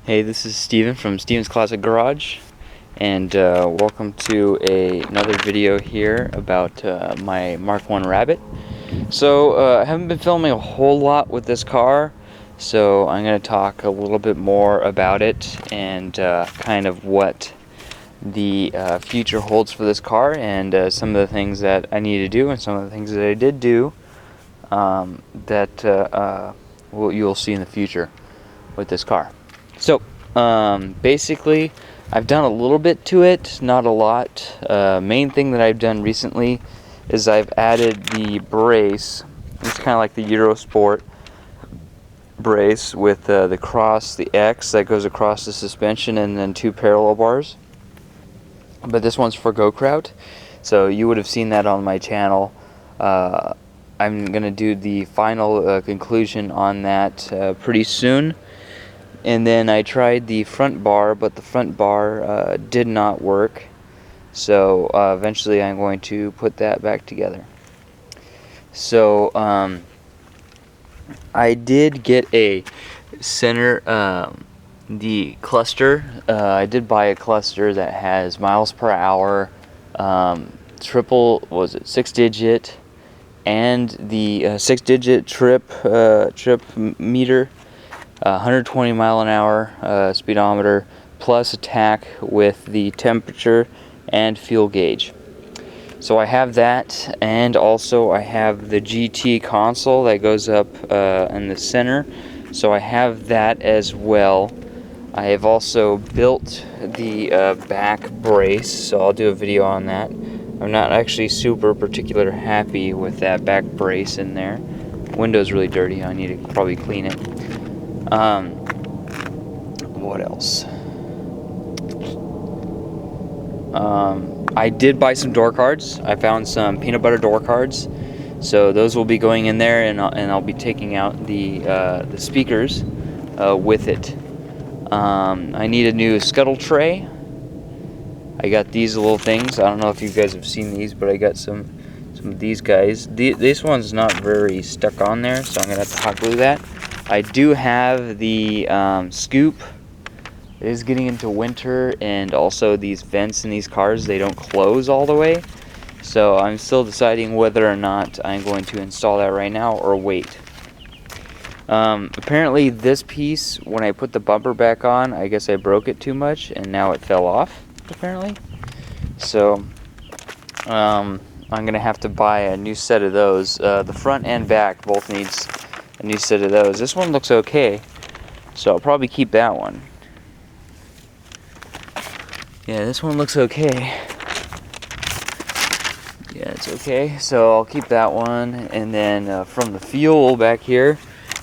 Hey, this is Steven from Steven's Classic Garage, and welcome to another video here about my Mark 1 Rabbit. So I haven't been filming a whole lot with this car, so I'm going to talk a little bit more about it and kind of what the future holds for this car, and some of the things that I need to do and some of the things that I did do that you'll see in the future with this car. So, basically, I've done a little bit to it, not a lot. Main thing that I've done recently is I've added the brace. It's kind of like the Eurosport brace with the cross, the X that goes across the suspension, and then two parallel bars. But this one's for Go Kraut, so you would have seen that on my channel. I'm going to do the final conclusion on that pretty soon. And then I tried the front bar, but the front bar did not work. So eventually I'm going to put that back together. So I did get a center, the cluster. I did buy a cluster that has miles per hour, triple, what was it, 6-digit, and the 6-digit trip meter. 120 mile an hour speedometer, plus a tack with the temperature and fuel gauge. So I have that, and also I have the GT console that goes up in the center, so I have that as well. I have also built the back brace, so I'll do a video on that. I'm not actually super particular happy with that back brace in there. Window's really dirty, I need to probably clean it. What else? I did buy some door cards. I found some peanut butter door cards, so those will be going in there, and I'll be taking out the speakers with it. I need a new scuttle tray. I got these little things. I don't know if you guys have seen these, but I got some of these guys. This one's not very stuck on there, so I'm gonna have to hot glue that. I do have the scoop. It is getting into winter, and also these vents in these cars, they don't close all the way. So I'm still deciding whether or not I'm going to install that right now or wait. Apparently this piece, when I put the bumper back on, I guess I broke it too much, and now it fell off, apparently. So I'm going to have to buy a new set of those. The front and back both needs a new set of those. This one looks okay, so I'll probably keep that one. Yeah, this one looks okay. Yeah, it's okay, so I'll keep that one. And then from the fuel back here,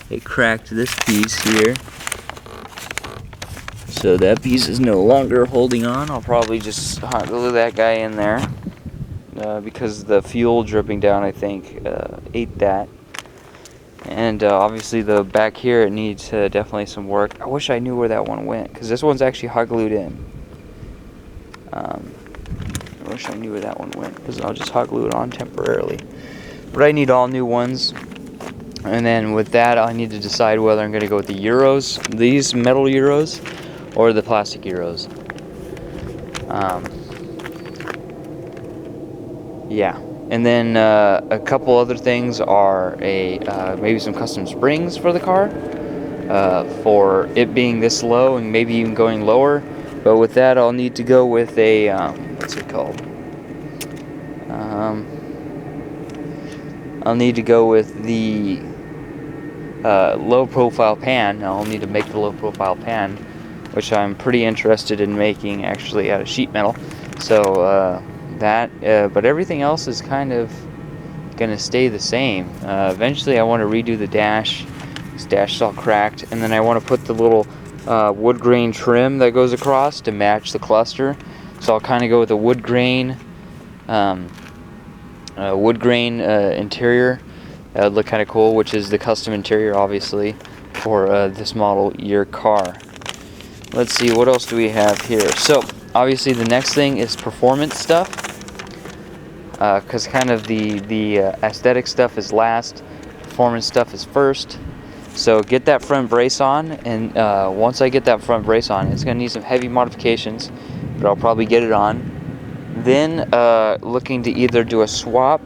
it cracked this piece here, so that piece is no longer holding on. I'll probably just hot glue that guy in there because the fuel dripping down, I think, ate that. And obviously the back here, it needs definitely some work. I wish I knew where that one went, because this one's actually hot glued in. I wish I knew where that one went, because I'll just hot glue it on temporarily. But I need all new ones. And then with that, I need to decide whether I'm going to go with the Euros, these metal Euros, or the plastic Euros. Yeah. And then a couple other things are maybe some custom springs for the car, for it being this low and maybe even going lower. But with that, I'll need to go with a what's it called? I'll need to go with the low profile pan. I'll need to make the low profile pan, which I'm pretty interested in making actually out of sheet metal. So but everything else is kind of gonna stay the same. Eventually I want to redo the dash. This dash is all cracked, and then I want to put the little wood grain trim that goes across to match the cluster. So I'll kind of go with a wood grain interior. That would look kind of cool, which is the custom interior, obviously, for this model year car. Let's see, what else do we have here? So obviously the next thing is performance stuff, because kind of the aesthetic stuff is last, performance stuff is first. So get that front brace on, and once I get that front brace on, it's going to need some heavy modifications, but I'll probably get it on. Then looking to either do a swap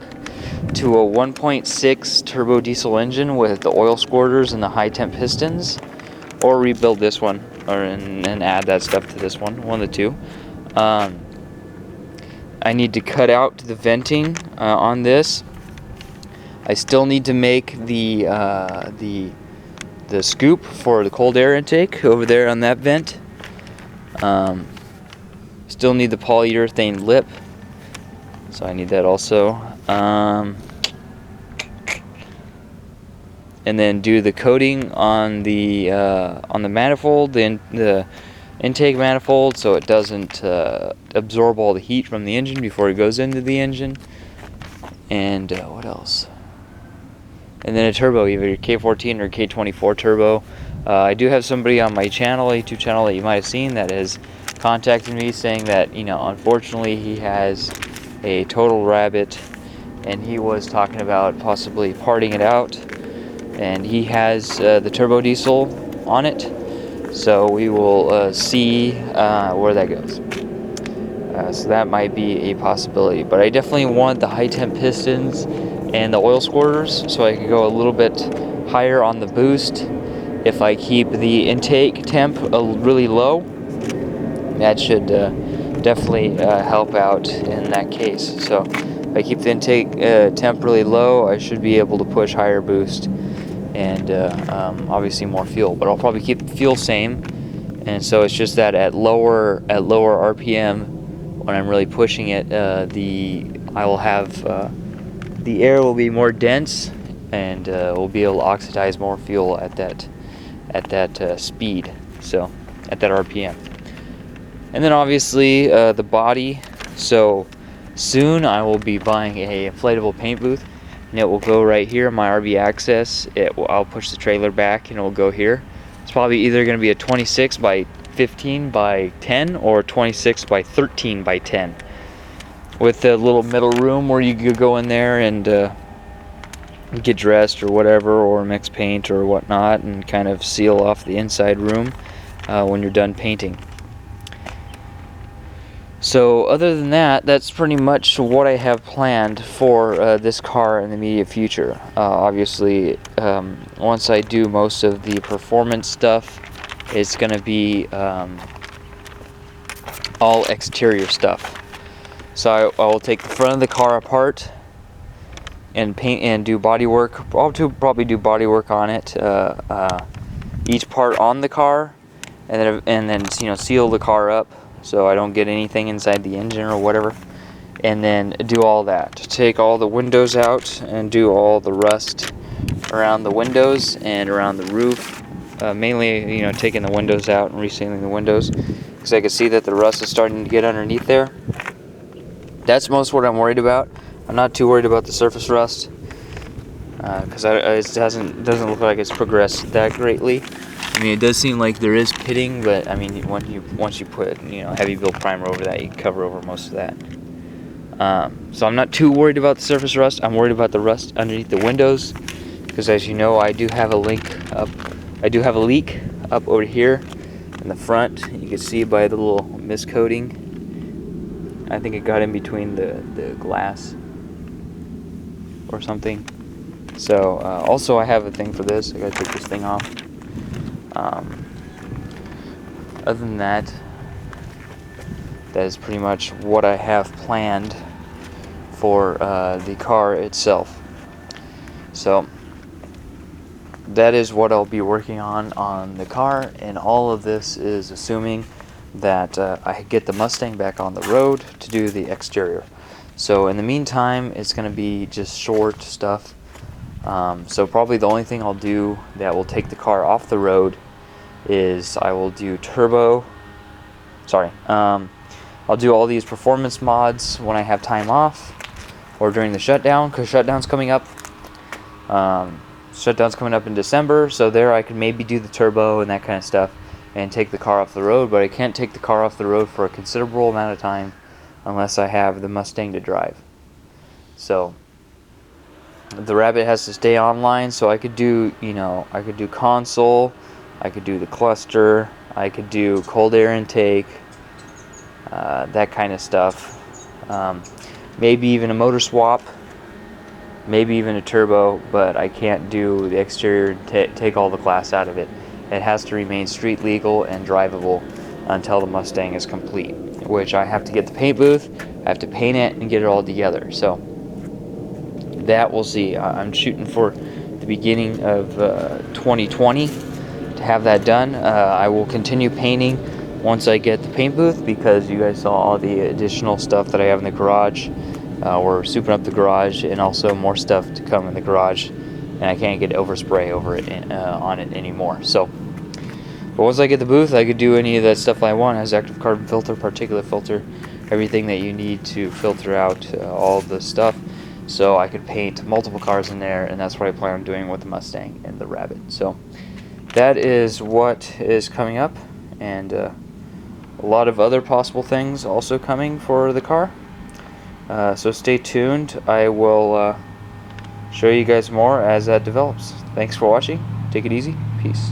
to a 1.6 turbo diesel engine with the oil squirters and the high temp pistons, or rebuild this one and add that stuff to this one of the two. I need to cut out the venting on this. I still need to make the scoop for the cold air intake over there on that vent. Still need the polyurethane lip, so I need that also. And then do the coating on the manifold, the intake manifold, so it doesn't absorb all the heat from the engine before it goes into the engine. And what else? And then a turbo, either K14 or K24 turbo. I do have somebody on my channel, YouTube channel, that you might have seen, that has contacted me saying that, you know, unfortunately he has a total rabbit, and he was talking about possibly parting it out, and he has the turbo diesel on it, so we will see where that goes. So that might be a possibility, but I definitely want the high temp pistons and the oil squirters, so I could go a little bit higher on the boost. If I keep the intake temp really low, that should definitely help out in that case. So if I keep the intake temp really low, I should be able to push higher boost and obviously more fuel. But I'll probably keep the fuel same, and so it's just that at lower RPM, when I'm really pushing it, I will have the air will be more dense, and we'll be able to oxidize more fuel at that speed, so at that RPM. And then obviously the body. So soon I will be buying a inflatable paint booth, and it will go right here in my RV access. I'll push the trailer back and it will go here. It's probably either going to be a 26 by 15 by 10 or 26 by 13 by 10, with a little middle room where you could go in there and get dressed or whatever, or mix paint or whatnot, and kind of seal off the inside room when you're done painting. So other than that, that's pretty much what I have planned for this car in the immediate future. Obviously, once I do most of the performance stuff, it's going to be all exterior stuff. So I will take the front of the car apart and paint and do body work. I'll probably do body work on it, each part on the car, and then you know, seal the car up so I don't get anything inside the engine or whatever, and then do all that. Take all the windows out and do all the rust around the windows and around the roof. Mainly, you know, taking the windows out and resealing the windows, because I can see that the rust is starting to get underneath there. That's most what I'm worried about. I'm not too worried about the surface rust, because it doesn't look like it's progressed that greatly. I mean, it does seem like there is pitting, but I mean, once you put, you know, heavy build primer over that, you can cover over most of that. So I'm not too worried about the surface rust. I'm worried about the rust underneath the windows, because as you know, I do have a leak up over here in the front. You can see by the little miscoating. I think it got in between the glass or something. So also I have a thing for this. I gotta take this thing off. Other than that, that is pretty much what I have planned for the car itself. So that is what I'll be working on the car, and all of this is assuming that I get the Mustang back on the road to do the exterior. So in the meantime, it's going to be just short stuff. So probably the only thing I'll do that will take the car off the road is I will do I'll do all these performance mods when I have time off, or during the shutdown, because shutdown's coming up. Shutdown's coming up in December, so there I can maybe do the turbo and that kind of stuff and take the car off the road, but I can't take the car off the road for a considerable amount of time unless I have the Mustang to drive. So The Rabbit has to stay online, so I could do, I could do console, I could do the cluster, I could do cold air intake, that kind of stuff. Maybe even a motor swap, maybe even a turbo, but I can't do the exterior and take all the glass out of it. It has to remain street legal and drivable until the Mustang is complete, which I have to get the paint booth, I have to paint it and get it all together. So that we'll see. I'm shooting for the beginning of 2020 to have that done. I will continue painting once I get the paint booth, because you guys saw all the additional stuff that I have in the garage. We're souping up the garage, and also more stuff to come in the garage, and I can't get overspray over it on it anymore. So, but once I get the booth, I could do any of that stuff I want. It has active carbon filter, particulate filter, everything that you need to filter out all the stuff. So I could paint multiple cars in there, and that's what I plan on doing with the Mustang and the Rabbit. So that is what is coming up, and a lot of other possible things also coming for the car. So stay tuned. I will show you guys more as that develops. Thanks for watching. Take it easy. Peace.